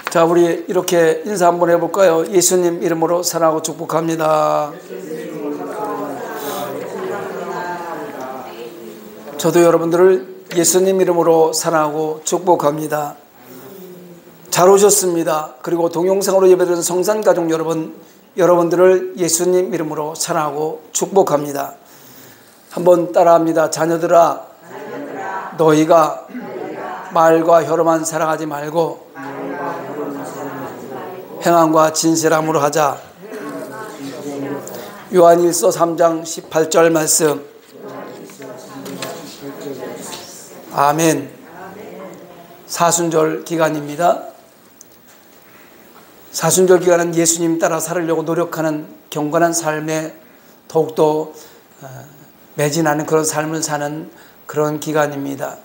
자, 우리 이렇게 인사 한번 해볼까요? 예수님 이름으로 사랑하고 축복합니다. 저도 여러분들을 예수님 이름으로 사랑하고 축복합니다. 잘 오셨습니다. 그리고 동영상으로 예배드리는 성산가족 여러분, 여러분들을 예수님 이름으로 사랑하고 축복합니다. 한번 따라합니다. 자녀들아, 너희가 말과 혀로만 사랑하지 말고 행함과 진실함으로 하자. 요한일서 3장 18절 말씀. 아멘. 사순절 기간입니다. 사순절 기간은 예수님 따라 살으려고 노력하는 경건한 삶에 더욱더 매진하는 그런 삶을 사는 그런 기간입니다.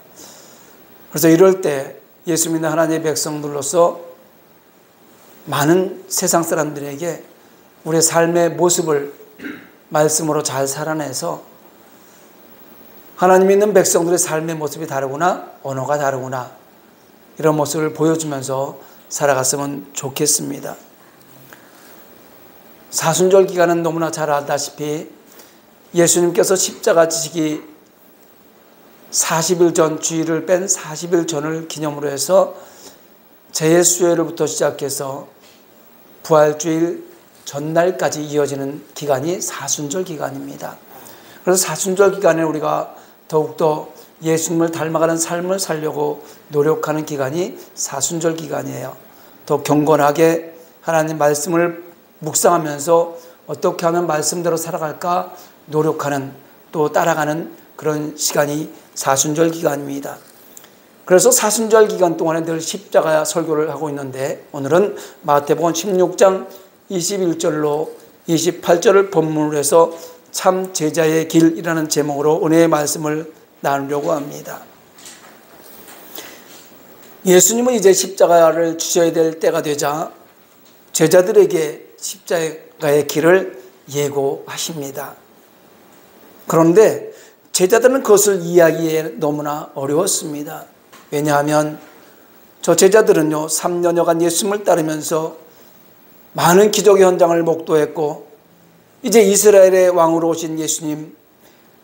그래서 이럴 때 예수 믿는 하나님의 백성들로서 많은 세상 사람들에게 우리의 삶의 모습을 말씀으로 잘 살아내서 하나님 믿는 백성들의 삶의 모습이 다르구나, 언어가 다르구나, 이런 모습을 보여주면서 살아갔으면 좋겠습니다. 사순절 기간은 너무나 잘 알다시피 예수님께서 십자가 지시기 40일 전, 주일을 뺀 40일 전을 기념으로 해서 재예수회로부터 시작해서 부활주일 전날까지 이어지는 기간이 사순절 기간입니다. 그래서 사순절 기간에 우리가 더욱더 예수님을 닮아가는 삶을 살려고 노력하는 기간이 사순절 기간이에요. 더 경건하게 하나님 말씀을 묵상하면서 어떻게 하면 말씀대로 살아갈까 노력하는, 또 따라가는 그런 시간이 사순절 기간입니다. 그래서 사순절 기간 동안에 늘 십자가 설교를 하고 있는데, 오늘은 마태복음 16장 21절로 28절을 본문으로 해서 참 제자의 길이라는 제목으로 은혜의 말씀을 나누려고 합니다. 예수님은 이제 십자가를 지셔야 될 때가 되자 제자들에게 십자가의 길을 예고하십니다. 그런데 제자들은 그것을 이해하기에 너무나 어려웠습니다. 왜냐하면 저 제자들은요, 3년여간 예수님을 따르면서 많은 기적의 현장을 목도했고, 이제 이스라엘의 왕으로 오신 예수님,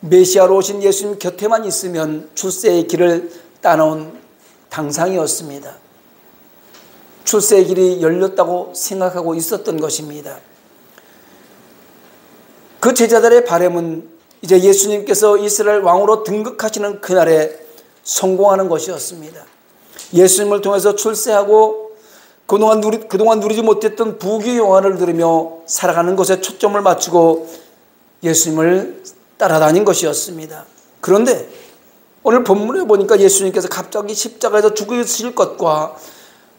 메시아로 오신 예수님 곁에만 있으면 출세의 길을 따놓은 당상이었습니다. 출세의 길이 열렸다고 생각하고 있었던 것입니다. 그 제자들의 바람은 이제 예수님께서 이스라엘 왕으로 등극하시는 그날에 성공하는 것이었습니다. 예수님을 통해서 출세하고 그동안 누리지 못했던 부귀 영화를 누리며 살아가는 것에 초점을 맞추고 예수님을 따라다닌 것이었습니다. 그런데 오늘 본문에 보니까 예수님께서 갑자기 십자가에서 죽으실 것과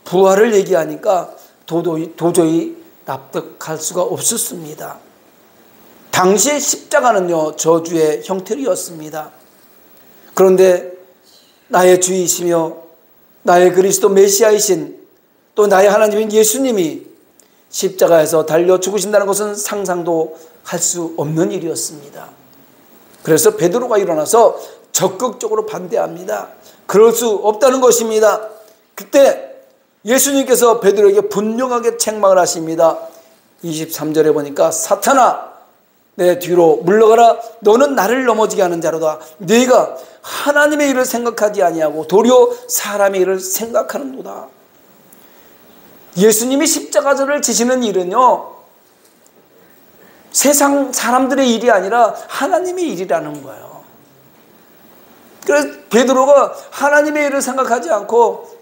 부활을 얘기하니까 도저히 납득할 수가 없었습니다. 당시의 십자가는요, 저주의 형태였습니다. 그런데 나의 주이시며 나의 그리스도 메시아이신 또 나의 하나님인 예수님이 십자가에서 달려 죽으신다는 것은 상상도 할 수 없는 일이었습니다. 그래서 베드로가 일어나서 적극적으로 반대합니다. 그럴 수 없다는 것입니다. 그때 예수님께서 베드로에게 분명하게 책망을 하십니다. 23절에 보니까 사탄아, 내 뒤로 물러가라. 너는 나를 넘어지게 하는 자로다. 네가 하나님의 일을 생각하지 아니하고 도리어 사람의 일을 생각하는도다. 예수님이 십자가를 지시는 일은요, 세상 사람들의 일이 아니라 하나님의 일이라는 거예요. 그래서 베드로가 하나님의 일을 생각하지 않고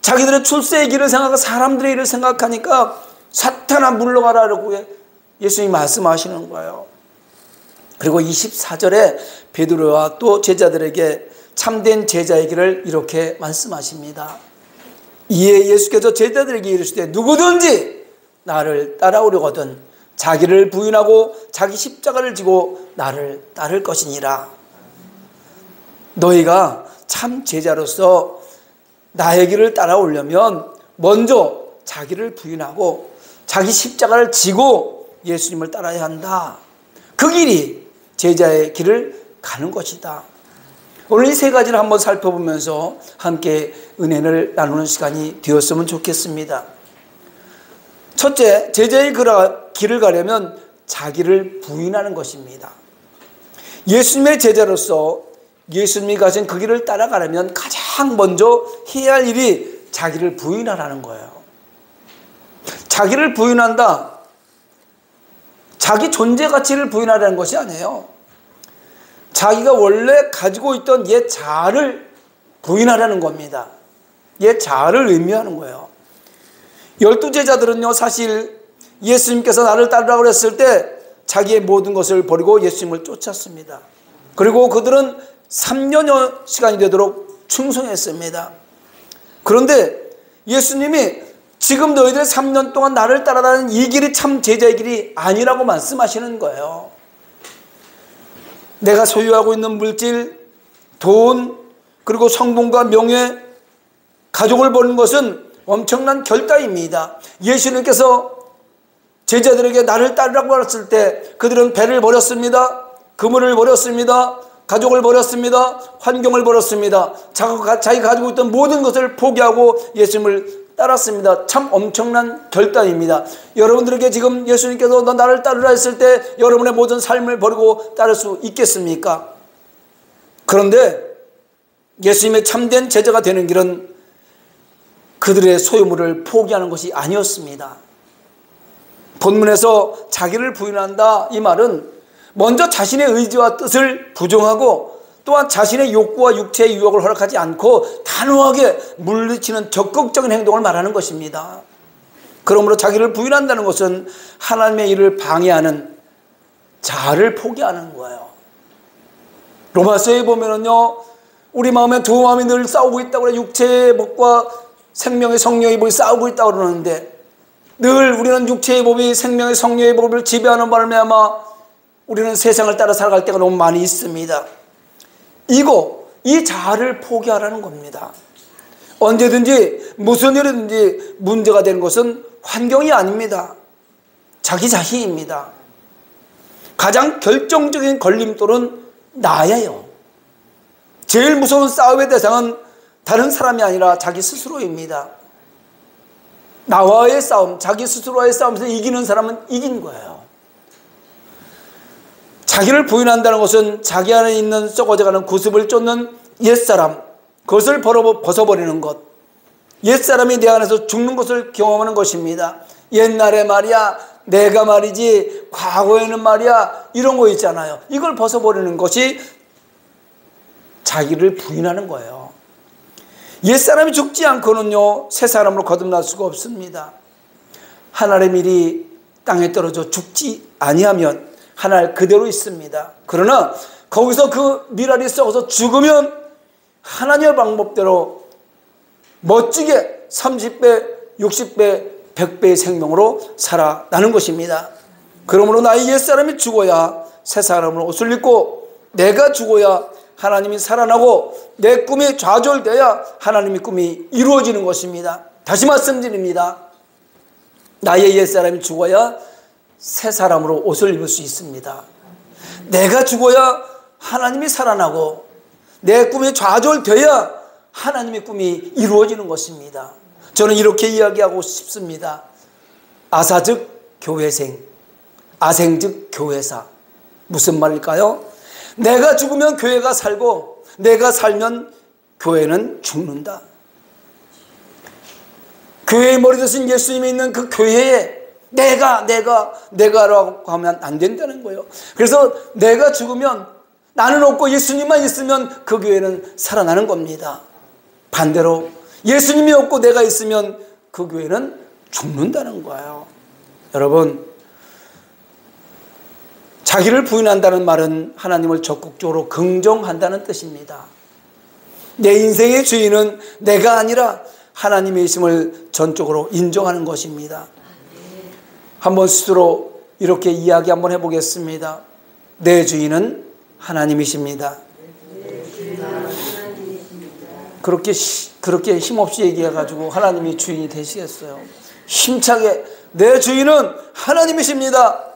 자기들의 출세의 길을 생각하고 사람들의 일을 생각하니까 사탄아 물러가라라고 예수님이 말씀하시는 거예요. 그리고 24절에 베드로와 또 제자들에게 참된 제자의 길을 이렇게 말씀하십니다. 이에 예수께서 제자들에게 이르시되 누구든지 나를 따라오려거든 자기를 부인하고 자기 십자가를 지고 나를 따를 것이니라. 너희가 참 제자로서 나의 길을 따라오려면 먼저 자기를 부인하고 자기 십자가를 지고 예수님을 따라야 한다. 그 길이 제자의 길을 가는 것이다. 오늘 이 세 가지를 한번 살펴보면서 함께 은혜를 나누는 시간이 되었으면 좋겠습니다. 첫째, 제자의 길을 가려면 자기를 부인하는 것입니다. 예수님의 제자로서 예수님이 가신 그 길을 따라가려면 가장 먼저 해야 할 일이 자기를 부인하라는 거예요. 자기를 부인한다. 자기 존재 가치를 부인하라는 것이 아니에요. 자기가 원래 가지고 있던 옛 자아를 부인하라는 겁니다. 옛 자아를 의미하는 거예요. 12제자들은요, 사실 예수님께서 나를 따르라고 했을 때 자기의 모든 것을 버리고 예수님을 쫓았습니다. 그리고 그들은 3년여 시간이 되도록 충성했습니다. 그런데 예수님이 지금 너희들 3년 동안 나를 따라다니는 이 길이 참 제자의 길이 아니라고 말씀하시는 거예요. 내가 소유하고 있는 물질, 돈, 그리고 성분과 명예, 가족을 버리는 것은 엄청난 결단입니다. 예수님께서 제자들에게 나를 따르라고 했을 때 그들은 배를 버렸습니다. 그물을 버렸습니다. 가족을 버렸습니다. 환경을 버렸습니다. 자기가 가지고 있던 모든 것을 포기하고 예수님을 따랐습니다. 참 엄청난 결단입니다. 여러분들에게 지금 예수님께서 너 나를 따르라 했을 때 여러분의 모든 삶을 버리고 따를 수 있겠습니까? 그런데 예수님의 참된 제자가 되는 길은 그들의 소유물을 포기하는 것이 아니었습니다. 본문에서 자기를 부인한다, 이 말은 먼저 자신의 의지와 뜻을 부정하고 또한 자신의 욕구와 육체의 유혹을 허락하지 않고 단호하게 물리치는 적극적인 행동을 말하는 것입니다. 그러므로 자기를 부인한다는 것은 하나님의 일을 방해하는 자아를 포기하는 거예요. 로마서에 보면은요, 우리 마음에 두 마음이 늘 싸우고 있다고 그래. 육체의 법과 생명의 성령의 법이 싸우고 있다고 그러는데 늘 우리는 육체의 법이 생명의 성령의 법을 지배하는 말미암아 우리는 세상을 따라 살아갈 때가 너무 많이 있습니다. 이 자아를 포기하라는 겁니다. 언제든지 무슨 일이든지 문제가 되는 것은 환경이 아닙니다. 자기 자신입니다. 가장 결정적인 걸림돌은 나예요. 제일 무서운 싸움의 대상은 다른 사람이 아니라 자기 스스로입니다. 나와의 싸움, 자기 스스로와의 싸움에서 이기는 사람은 이긴 거예요. 자기를 부인한다는 것은 자기 안에 있는 썩어져가는 구습을 쫓는 옛사람, 그것을 벗어버리는 것, 옛사람이 내 안에서 죽는 것을 경험하는 것입니다. 옛날에 말이야, 내가 말이지, 과거에는 말이야, 이런 거 있잖아요. 이걸 벗어버리는 것이 자기를 부인하는 거예요. 옛사람이 죽지 않고는요, 새 사람으로 거듭날 수가 없습니다. 하늘의 밀이 땅에 떨어져 죽지 아니하면 하늘 그대로 있습니다. 그러나 거기서 그 밀알이 썩어서 죽으면 하나님의 방법대로 멋지게 30배, 60배, 100배의 생명으로 살아나는 것입니다. 그러므로 나의 옛사람이 죽어야 새 사람으로 옷을 입고 내가 죽어야 하나님이 살아나고 내 꿈이 좌절돼야 하나님의 꿈이 이루어지는 것입니다. 다시 말씀드립니다. 나의 옛사람이 죽어야 새 사람으로 옷을 입을 수 있습니다. 내가 죽어야 하나님이 살아나고 내 꿈이 좌절돼야 하나님의 꿈이 이루어지는 것입니다. 저는 이렇게 이야기하고 싶습니다. 아사 즉 교회생, 아생 즉 교회사. 무슨 말일까요? 내가 죽으면 교회가 살고 내가 살면 교회는 죽는다. 교회의 머리 대신 예수님이 있는 그 교회에 내가라고 하면 안 된다는 거예요. 그래서 내가 죽으면 나는 없고 예수님만 있으면 그 교회는 살아나는 겁니다. 반대로 예수님이 없고 내가 있으면 그 교회는 죽는다는 거예요. 여러분, 자기를 부인한다는 말은 하나님을 적극적으로 긍정한다는 뜻입니다. 내 인생의 주인은 내가 아니라 하나님의 있음을 전적으로 인정하는 것입니다. 한번 스스로 이렇게 이야기 한번 해보겠습니다. 내 주인은 하나님이십니다. 그렇게 힘없이 얘기해가지고 하나님이 주인이 되시겠어요? 힘차게 내 주인은 하나님이십니다.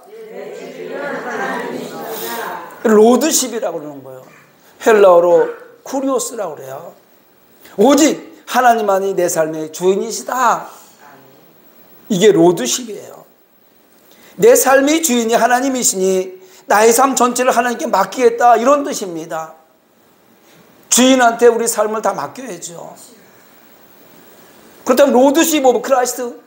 로드십이라고 그러는 거예요. 헬라어로 쿠리오스라고 그래요. 오직 하나님만이 내 삶의 주인이시다. 이게 로드십이에요. 내 삶의 주인이 하나님이시니 나의 삶 전체를 하나님께 맡기겠다, 이런 뜻입니다. 주인한테 우리 삶을 다 맡겨야죠. 그렇다면 로드십 오브 크라이스트,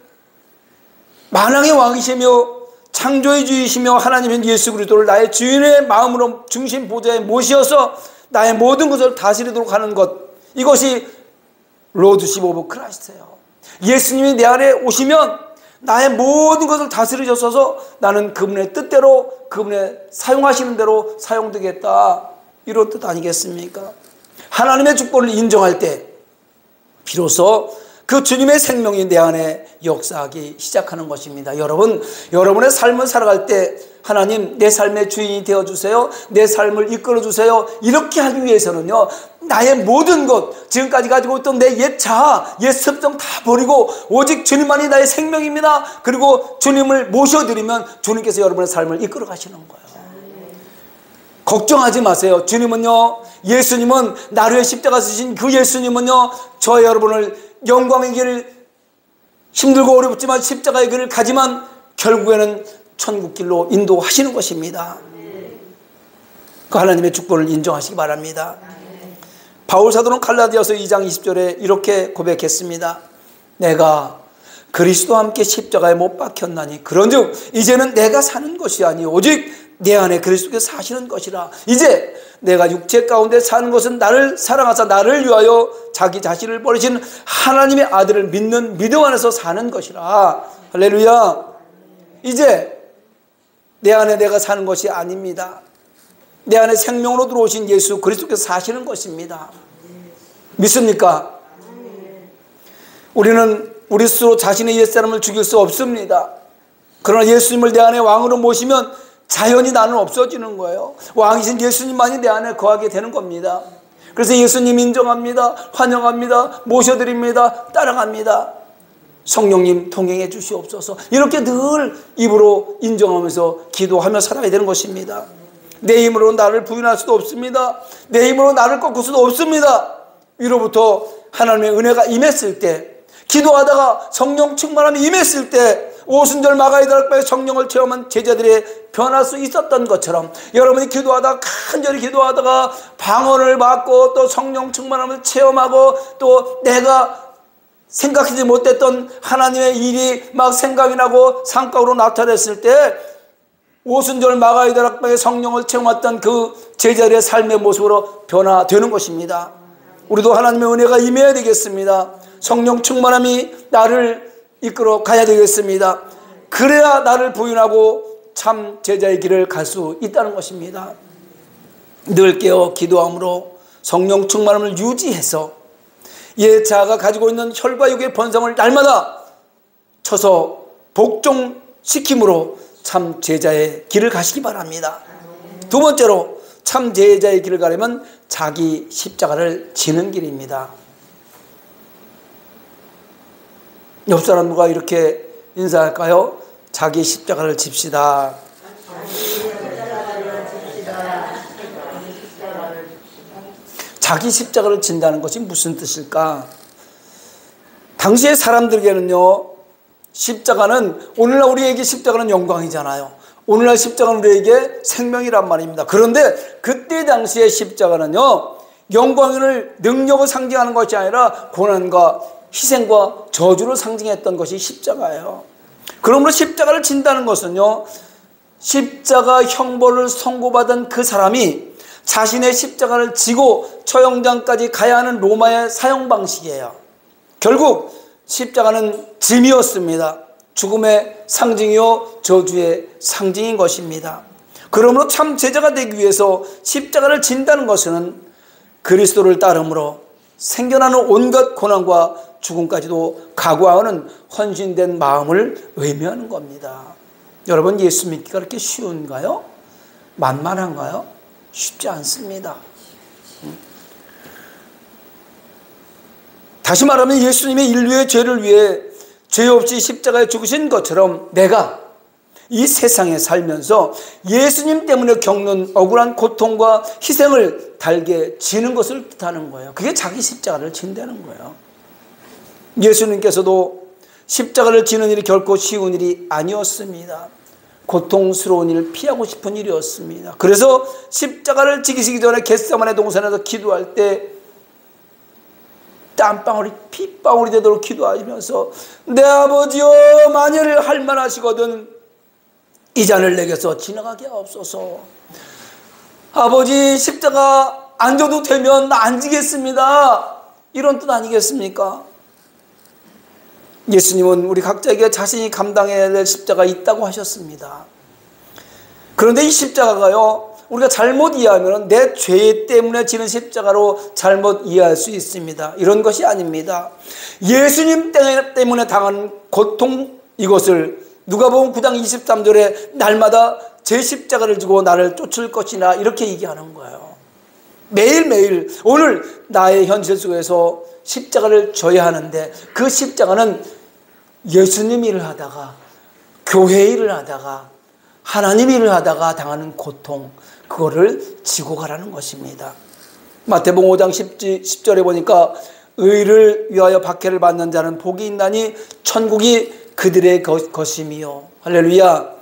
만왕의 왕이시며 창조의 주이시며 하나님인 예수 그리스도를 나의 주인의 마음으로 중심 보좌에 모셔서 나의 모든 것을 다스리도록 하는 것, 이것이 로드십 오브 크라이스트예요. 예수님이 내 안에 오시면 나의 모든 것을 다스리셔서 나는 그분의 뜻대로, 그분의 사용하시는 대로 사용되겠다, 이런 뜻 아니겠습니까? 하나님의 주권을 인정할 때 비로소 그 주님의 생명이 내 안에 역사하기 시작하는 것입니다. 여러분, 여러분의 삶을 살아갈 때 하나님, 내 삶의 주인이 되어주세요, 내 삶을 이끌어주세요, 이렇게 하기 위해서는요, 나의 모든 것, 지금까지 가지고 있던 내 옛 자아, 옛 습성 다 버리고 오직 주님만이 나의 생명입니다. 그리고 주님을 모셔드리면 주님께서 여러분의 삶을 이끌어 가시는 거예요. 걱정하지 마세요. 주님은요, 예수님은 나를 위해 십자가 지신 그 예수님은요, 저와 여러분을 영광의 길을, 힘들고 어렵지만 십자가의 길을 가지만 결국에는 천국길로 인도하시는 것입니다. 그 하나님의 주권을 인정하시기 바랍니다. 바울 사도는 갈라디아서 2장 20절에 이렇게 고백했습니다. 내가 그리스도와 함께 십자가에 못 박혔나니 그런즉 이제는 내가 사는 것이 아니 오직 내 안에 그리스도께서 사시는 것이라. 이제 내가 육체 가운데 사는 것은 나를 사랑하사 나를 위하여 자기 자신을 버리신 하나님의 아들을 믿는 믿음 안에서 사는 것이라. 할렐루야. 이제 내 안에 내가 사는 것이 아닙니다. 내 안에 생명으로 들어오신 예수 그리스도께서 사시는 것입니다. 믿습니까? 우리는 우리 스스로 자신의 옛사람을 죽일 수 없습니다. 그러나 예수님을 내 안에 왕으로 모시면 자연히 나는 없어지는 거예요. 왕이신 예수님만이 내 안에 거하게 되는 겁니다. 그래서 예수님 인정합니다, 환영합니다, 모셔드립니다, 따라갑니다. 성령님 동행해 주시옵소서, 이렇게 늘 입으로 인정하면서 기도하며 살아야 되는 것입니다. 내 힘으로 나를 부인할 수도 없습니다. 내 힘으로 나를 꺾을 수도 없습니다. 위로부터 하나님의 은혜가 임했을 때, 기도하다가 성령 충만함이 임했을 때 오순절 마가이다락바의 성령을 체험한 제자들의 변할 수 있었던 것처럼 여러분이 기도하다가 간절히 기도하다가 방언을 받고 또 성령 충만함을 체험하고 또 내가 생각하지 못했던 하나님의 일이 막 생각이 나고 상각으로 나타났을 때 오순절 마가이다락바의 성령을 체험했던 그 제자들의 삶의 모습으로 변화되는 것입니다. 우리도 하나님의 은혜가 임해야 되겠습니다. 성령 충만함이 나를 이끌어 가야 되겠습니다. 그래야 나를 부인하고 참 제자의 길을 갈 수 있다는 것입니다. 늘 깨어 기도함으로 성령 충만함을 유지해서 옛 자아가 가지고 있는 혈과 육의 본성을 날마다 쳐서 복종시킴으로 참 제자의 길을 가시기 바랍니다. 두 번째로 참 제자의 길을 가려면 자기 십자가를 지는 길입니다. 옆 사람과 이렇게 인사할까요? 자기 십자가를 집시다. 자기 십자가를 진다는 것이 무슨 뜻일까? 당시의 사람들에게는요, 십자가는, 오늘날 우리에게 십자가는 영광이잖아요. 오늘날 십자가는 우리에게 생명이란 말입니다. 그런데 그때 당시의 십자가는요, 영광을, 능력을 상징하는 것이 아니라 고난과 희생과 저주를 상징했던 것이 십자가예요. 그러므로 십자가를 진다는 것은요, 십자가 형벌을 선고받은 그 사람이 자신의 십자가를 지고 처형장까지 가야 하는 로마의 사형 방식이에요. 결국 십자가는 짐이었습니다. 죽음의 상징이요 저주의 상징인 것입니다. 그러므로 참 제자가 되기 위해서 십자가를 진다는 것은 그리스도를 따름으로 생겨나는 온갖 고난과 죽음까지도 각오하는 헌신된 마음을 의미하는 겁니다. 여러분, 예수 믿기가 그렇게 쉬운가요? 만만한가요? 쉽지 않습니다. 다시 말하면 예수님의 인류의 죄를 위해 죄 없이 십자가에 죽으신 것처럼 내가 이 세상에 살면서 예수님 때문에 겪는 억울한 고통과 희생을 달게 지는 것을 뜻하는 거예요. 그게 자기 십자가를 진다는 거예요. 예수님께서도 십자가를 지는 일이 결코 쉬운 일이 아니었습니다. 고통스러운 일을 피하고 싶은 일이었습니다. 그래서 십자가를 지기시기 전에 겟세마네 동산에서 기도할 때 땀방울이 핏방울이 되도록 기도하시면서 내 아버지여 만일 할 만하시거든 이 잔을 내게서 지나가게 하옵소서. 아버지 십자가 안 져도 되면 안 지겠습니다. 이런 뜻 아니겠습니까? 예수님은 우리 각자에게 자신이 감당해야 될 십자가 있다고 하셨습니다. 그런데 이 십자가가요, 우리가 잘못 이해하면 내 죄 때문에 지는 십자가로 잘못 이해할 수 있습니다. 이런 것이 아닙니다. 예수님 때문에 당한 고통, 이것을 누가복음 9장 23절에 날마다 제 십자가를 지고 나를 쫓을 것이나 이렇게 얘기하는 거예요. 매일매일 오늘 나의 현실 속에서 십자가를 져야 하는데 그 십자가는 예수님 일을 하다가 교회 일을 하다가 하나님 일을 하다가 당하는 고통, 그거를 지고 가라는 것입니다. 마태복음 5장 10절에 보니까 의를 위하여 박해를 받는 자는 복이 있나니 천국이 그들의 것임이요. 할렐루야.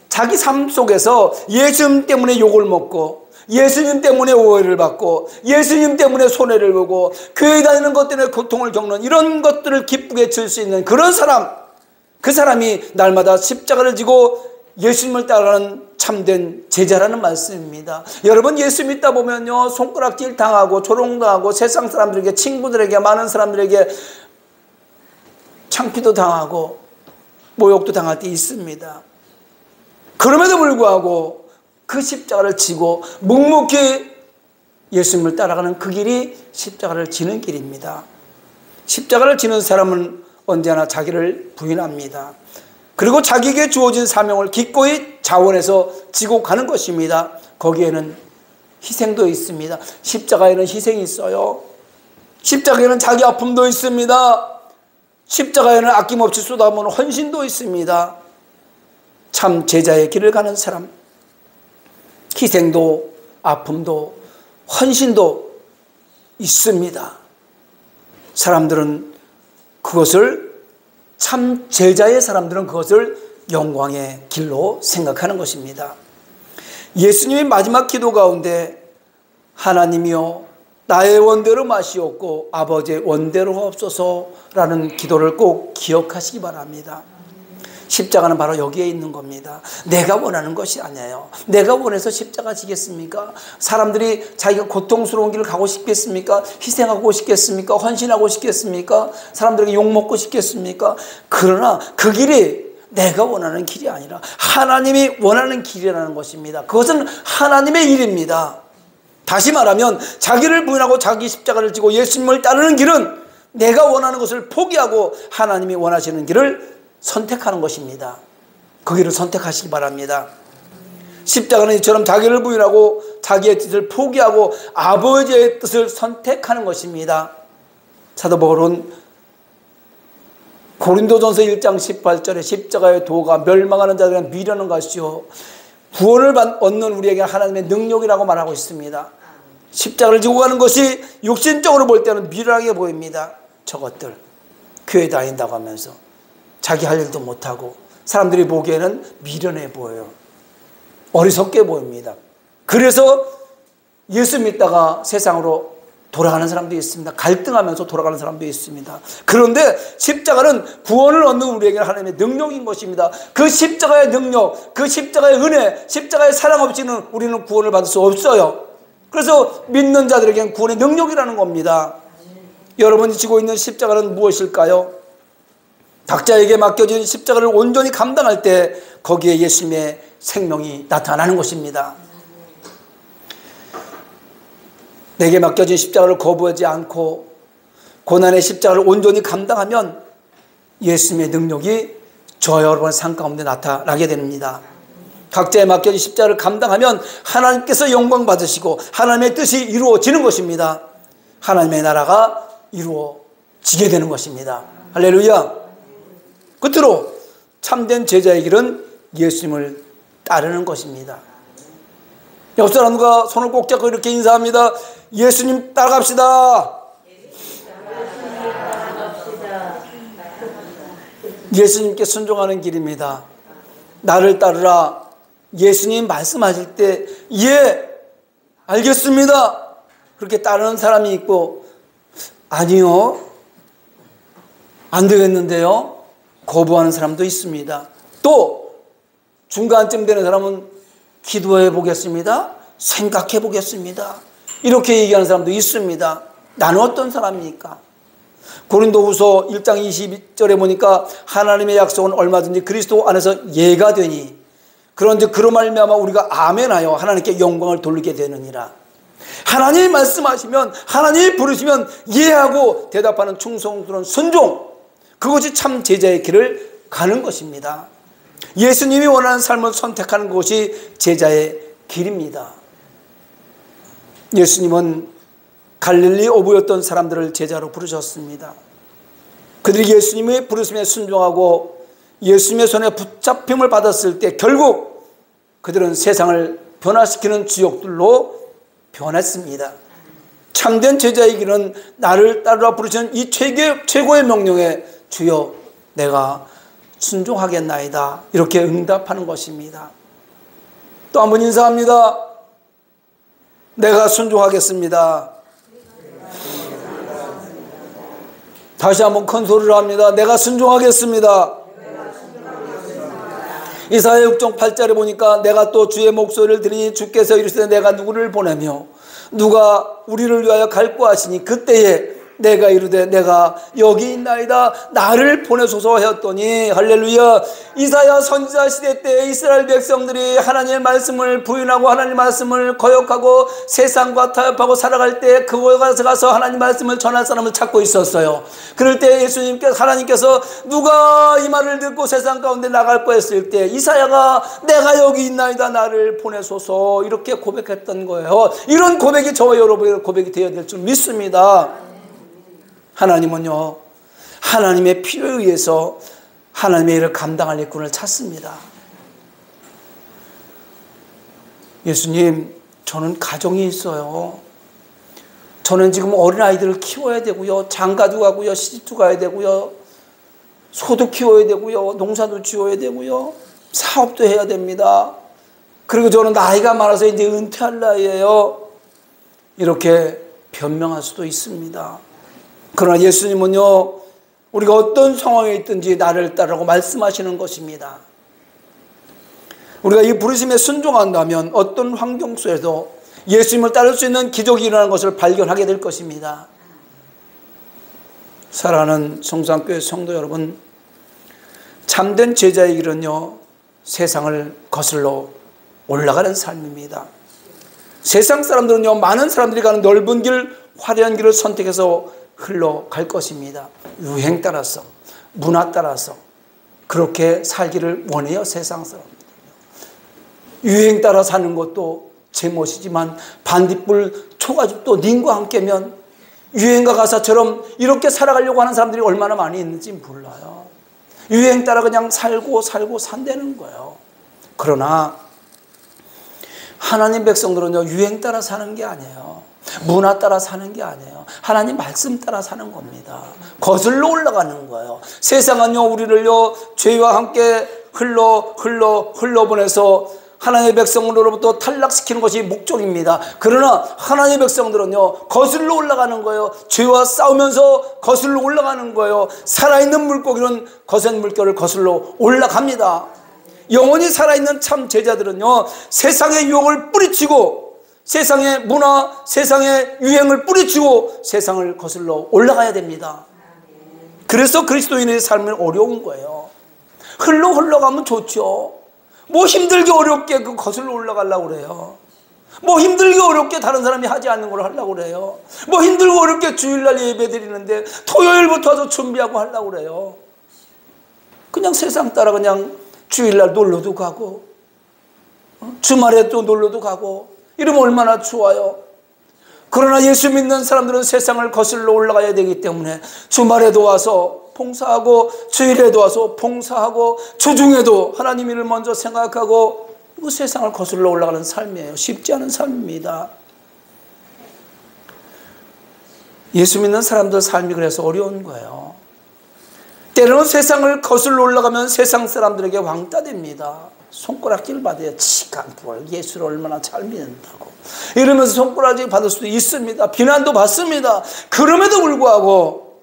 자기 삶 속에서 예수님 때문에 욕을 먹고 예수님 때문에 오해를 받고 예수님 때문에 손해를 보고 교회 다니는 것 때문에 고통을 겪는 이런 것들을 기쁘게 질 수 있는 그런 사람, 그 사람이 날마다 십자가를 지고 예수님을 따라가는 참된 제자라는 말씀입니다. 여러분 예수 믿다 보면요 손가락질 당하고 조롱당하고 세상 사람들에게 친구들에게 많은 사람들에게 창피도 당하고 모욕도 당할 때 있습니다. 그럼에도 불구하고 그 십자가를 지고 묵묵히 예수님을 따라가는 그 길이 십자가를 지는 길입니다. 십자가를 지는 사람은 언제나 자기를 부인합니다. 그리고 자기에게 주어진 사명을 기꺼이 자원해서 지고 가는 것입니다. 거기에는 희생도 있습니다. 십자가에는 희생이 있어요. 십자가에는 자기 아픔도 있습니다. 십자가에는 아낌없이 쏟아부은 헌신도 있습니다. 참 제자의 길을 가는 사람, 희생도 아픔도 헌신도 있습니다. 사람들은 그것을 참 제자의 사람들은 그것을 영광의 길로 생각하는 것입니다. 예수님이 마지막 기도 가운데 하나님이여 나의 원대로 마시옵고 아버지의 원대로 하옵소서라는 기도를 꼭 기억하시기 바랍니다. 십자가는 바로 여기에 있는 겁니다. 내가 원하는 것이 아니에요. 내가 원해서 십자가 지겠습니까? 사람들이 자기가 고통스러운 길을 가고 싶겠습니까? 희생하고 싶겠습니까? 헌신하고 싶겠습니까? 사람들에게 욕먹고 싶겠습니까? 그러나 그 길이 내가 원하는 길이 아니라 하나님이 원하는 길이라는 것입니다. 그것은 하나님의 일입니다. 다시 말하면 자기를 부인하고 자기 십자가를 지고 예수님을 따르는 길은 내가 원하는 것을 포기하고 하나님이 원하시는 길을 선택하는 것입니다. 그 길을 선택하시기 바랍니다. 십자가는 이처럼 자기를 부인하고 자기의 뜻을 포기하고 아버지의 뜻을 선택하는 것입니다. 사도 바울은 고린도전서 1장 18절에 십자가의 도가 멸망하는 자들은 미련한 것이요 구원을 얻는 우리에게 하나님의 능력이라고 말하고 있습니다. 십자가를 지고 가는 것이 육신적으로 볼 때는 미련하게 보입니다. 저것들 교회 다닌다고 하면서 자기 할 일도 못하고 사람들이 보기에는 미련해 보여요. 어리석게 보입니다. 그래서 예수 믿다가 세상으로 돌아가는 사람도 있습니다. 갈등하면서 돌아가는 사람도 있습니다. 그런데 십자가는 구원을 얻는 우리에게 하나님의 능력인 것입니다. 그 십자가의 능력, 그 십자가의 은혜, 십자가의 사랑 없이는 우리는 구원을 받을 수 없어요. 그래서 믿는 자들에게는 구원의 능력이라는 겁니다. 여러분이 지고 있는 십자가는 무엇일까요? 각자에게 맡겨진 십자가를 온전히 감당할 때 거기에 예수님의 생명이 나타나는 것입니다. 내게 맡겨진 십자가를 거부하지 않고 고난의 십자가를 온전히 감당하면 예수님의 능력이 저와 여러분의 삶 가운데 나타나게 됩니다. 각자의 맡겨진 십자가를 감당하면 하나님께서 영광 받으시고 하나님의 뜻이 이루어지는 것입니다. 하나님의 나라가 이루어지게 되는 것입니다. 할렐루야. 끝으로 참된 제자의 길은 예수님을 따르는 것입니다. 옆 사람과 손을 꼭 잡고 이렇게 인사합니다. 예수님 따라갑시다. 예수님께 순종하는 길입니다. 나를 따르라. 예수님 말씀하실 때 예, 알겠습니다. 그렇게 따르는 사람이 있고 아니요, 안 되겠는데요, 거부하는 사람도 있습니다. 또 중간쯤 되는 사람은 기도해 보겠습니다, 생각해 보겠습니다, 이렇게 얘기하는 사람도 있습니다. 나는 어떤 사람입니까? 고린도후서 1장 22절에 보니까 하나님의 약속은 얼마든지 그리스도 안에서 예가 되니 그런즉 그로 말미암아 우리가 아멘하여 하나님께 영광을 돌리게 되느니라. 하나님이 말씀하시면, 하나님이 부르시면 예하고 대답하는 충성스러운 순종, 그것이 참 제자의 길을 가는 것입니다. 예수님이 원하는 삶을 선택하는 것이 제자의 길입니다. 예수님은 갈릴리 어부였던 사람들을 제자로 부르셨습니다. 그들이 예수님의 부르심에 순종하고 예수님의 손에 붙잡힘을 받았을 때 결국 그들은 세상을 변화시키는 주역들로 변했습니다. 참된 제자의 길은 나를 따르라 부르시는 이 최고의 명령에 주여 내가 순종하겠나이다, 이렇게 응답하는 것입니다. 또 한 번 인사합니다. 내가 순종하겠습니다. 다시 한번 큰 소리로 합니다. 내가 순종하겠습니다. 이사야 6장 8절에 보니까 내가 또 주의 목소리를 들으니 주께서 이르시되 내가 누구를 보내며 누가 우리를 위하여 갈고 하시니 그때에 내가 이르되 내가 여기 있나이다, 나를 보내소서 하였더니, 할렐루야. 이사야 선지자 시대 때 이스라엘 백성들이 하나님의 말씀을 부인하고 하나님의 말씀을 거역하고 세상과 타협하고 살아갈 때 그곳에 가서 하나님의 말씀을 전할 사람을 찾고 있었어요. 그럴 때 하나님께서 누가 이 말을 듣고 세상 가운데 나갈 뻔했을 때 이사야가 내가 여기 있나이다, 나를 보내소서, 이렇게 고백했던 거예요. 이런 고백이 저와 여러분의 고백이 되어야 될 줄 믿습니다. 하나님은요, 하나님의 필요에 의해서 하나님의 일을 감당할 일꾼을 찾습니다. 예수님, 저는 가정이 있어요. 저는 지금 어린아이들을 키워야 되고요, 장가도 가고요, 시집도 가야 되고요, 소도 키워야 되고요, 농사도 지어야 되고요, 사업도 해야 됩니다. 그리고 저는 나이가 많아서 이제 은퇴할 나이에요. 이렇게 변명할 수도 있습니다. 그러나 예수님은요, 우리가 어떤 상황에 있든지 나를 따르라고 말씀하시는 것입니다. 우리가 이 부르심에 순종한다면 어떤 환경 속에서 예수님을 따를 수 있는 기적이 일어나는 것을 발견하게 될 것입니다. 사랑하는 성산교회 성도 여러분, 참된 제자의 길은요, 세상을 거슬러 올라가는 삶입니다. 세상 사람들은요, 많은 사람들이 가는 넓은 길, 화려한 길을 선택해서 흘러갈 것입니다. 유행 따라서, 문화 따라서 그렇게 살기를 원해요, 세상 사람들. 유행 따라 사는 것도 제멋이지만 반딧불 초가집도 님과 함께면 유행가 가사처럼 이렇게 살아가려고 하는 사람들이 얼마나 많이 있는지 몰라요. 유행 따라 그냥 살고 산다는 거예요. 그러나 하나님 백성들은요, 유행 따라 사는 게 아니에요. 문화 따라 사는 게 아니에요. 하나님 말씀 따라 사는 겁니다. 거슬러 올라가는 거예요. 세상은요, 우리를요, 죄와 함께 흘러보내서 하나님의 백성으로부터 탈락시키는 것이 목적입니다. 그러나 하나님의 백성들은요, 거슬러 올라가는 거예요. 죄와 싸우면서 거슬러 올라가는 거예요. 살아있는 물고기는 거센 물결을 거슬러 올라갑니다. 영원히 살아있는 참 제자들은요, 세상의 유혹을 뿌리치고 세상의 문화, 세상의 유행을 뿌리치고 세상을 거슬러 올라가야 됩니다. 그래서 그리스도인의 삶은 어려운 거예요. 흘러가면 좋죠. 뭐 힘들게 어렵게 그 거슬러 올라가려고 그래요. 뭐 힘들게 어렵게 다른 사람이 하지 않는 걸 하려고 그래요. 뭐 힘들고 어렵게 주일날 예배 드리는데 토요일부터 와서 준비하고 하려고 그래요. 그냥 세상 따라 그냥 주일날 놀러도 가고 주말에 또 놀러도 가고 이러면 얼마나 좋아요. 그러나 예수 믿는 사람들은 세상을 거슬러 올라가야 되기 때문에 주말에도 와서 봉사하고, 주일에도 와서 봉사하고, 주중에도 하나님 일을 먼저 생각하고, 그 세상을 거슬러 올라가는 삶이에요. 쉽지 않은 삶입니다. 예수 믿는 사람들 삶이 그래서 어려운 거예요. 때로는 세상을 거슬러 올라가면 세상 사람들에게 왕따 됩니다. 손가락질 받아요. 치간부월 예수를 얼마나 잘 믿는다고 이러면서 손가락질 받을 수도 있습니다. 비난도 받습니다. 그럼에도 불구하고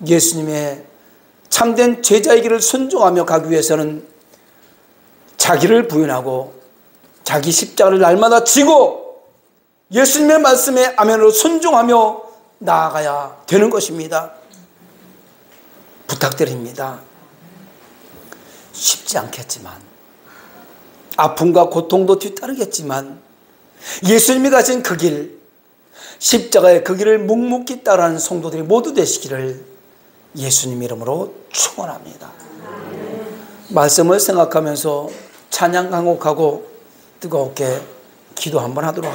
예수님의 참된 제자의 길을 순종하며 가기 위해서는 자기를 부인하고 자기 십자가를 날마다 지고 예수님의 말씀에 아멘으로 순종하며 나아가야 되는 것입니다. 부탁드립니다. 쉽지 않겠지만, 아픔과 고통도 뒤따르겠지만, 예수님이 가신 그 길, 십자가의 그 길을 묵묵히 따라하는 성도들이 모두 되시기를 예수님 이름으로 축원합니다. 말씀을 생각하면서 찬양 강곡하고 뜨겁게 기도 한번 하도록 하겠습니다.